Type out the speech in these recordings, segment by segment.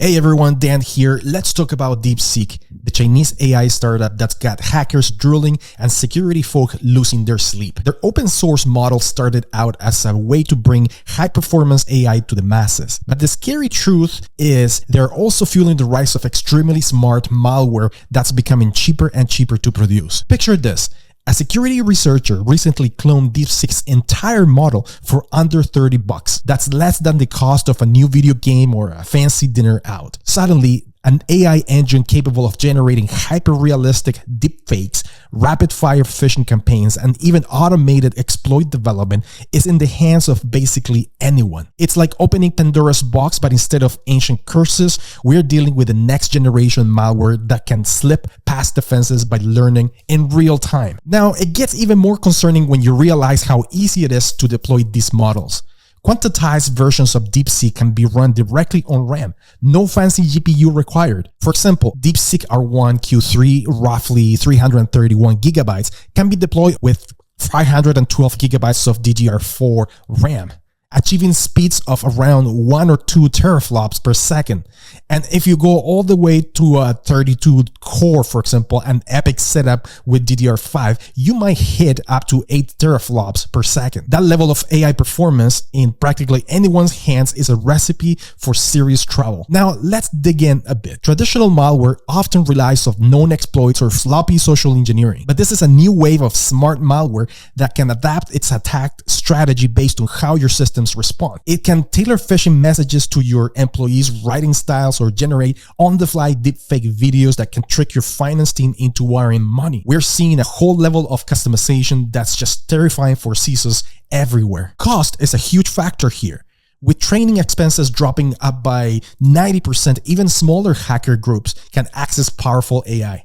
Hey everyone, Dan here. Let's talk about DeepSeek, the Chinese AI startup that's got hackers drooling and security folk losing their sleep. Their open source model started out as a way to bring high-performance AI to the masses. But the scary truth is they're also fueling the rise of extremely smart malware that's becoming cheaper and cheaper to produce. Picture this. A security researcher recently cloned DeepSeek's entire model for under $30. That's less than the cost of a new video game or a fancy dinner out. Suddenly, an AI engine capable of generating hyper-realistic deepfakes, rapid-fire phishing campaigns, and even automated exploit development is in the hands of basically anyone. It's like opening Pandora's box, but instead of ancient curses, we're dealing with the next generation malware that can slip past defenses by learning in real time. Now, it gets even more concerning when you realize how easy it is to deploy these models. Quantized versions of DeepSeek can be run directly on RAM, no fancy GPU required. For example, DeepSeek R1 Q3, roughly 331 gigabytes, can be deployed with 512 gigabytes of DDR4 RAM, achieving speeds of around 1 or 2 teraflops per second. And if you go all the way to a 32 core, for example, an epic setup with DDR5, you might hit up to 8 teraflops per second. That level of AI performance in practically anyone's hands is a recipe for serious trouble. Now, let's dig in a bit. Traditional malware often relies on known exploits or sloppy social engineering, but this is a new wave of smart malware that can adapt its attack strategy based on how your systems respond. It can tailor phishing messages to your employees' writing styles or generate on-the-fly deepfake videos that can trick your finance team into wiring money. We're seeing a whole level of customization that's just terrifying for CISOs everywhere. Cost is a huge factor here. With training expenses dropping up by 90%, even smaller hacker groups can access powerful AI.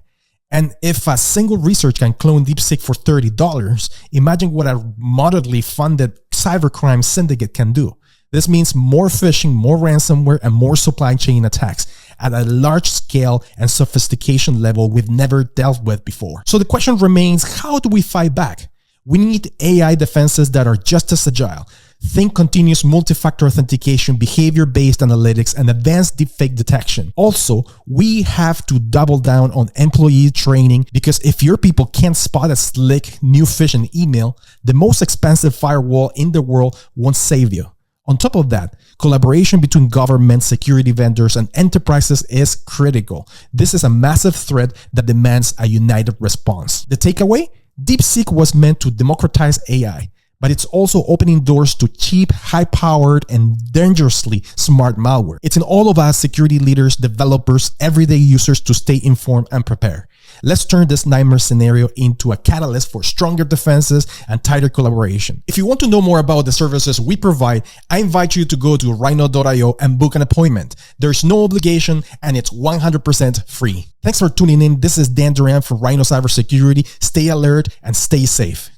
And if a single research can clone DeepSeek for $30, imagine what a moderately funded cybercrime syndicate can do. This means more phishing, more ransomware, and more supply chain attacks at a large scale and sophistication level we've never dealt with before. So the question remains, how do we fight back? We need AI defenses that are just as agile. Think continuous multi-factor authentication, behavior-based analytics, and advanced deepfake detection. Also, we have to double down on employee training, because if your people can't spot a slick new phishing email, the most expensive firewall in the world won't save you. On top of that, collaboration between government, security vendors, and enterprises is critical. This is a massive threat that demands a united response. The takeaway? DeepSeek was meant to democratize AI, but it's also opening doors to cheap, high-powered, and dangerously smart malware. It's in all of us security leaders, developers, everyday users to stay informed and prepare. Let's turn this nightmare scenario into a catalyst for stronger defenses and tighter collaboration. If you want to know more about the services we provide, I invite you to go to rhino.io and book an appointment. There's no obligation and it's 100% free. Thanks for tuning in. This is Dan Duran from Rhino Cybersecurity. Stay alert and stay safe.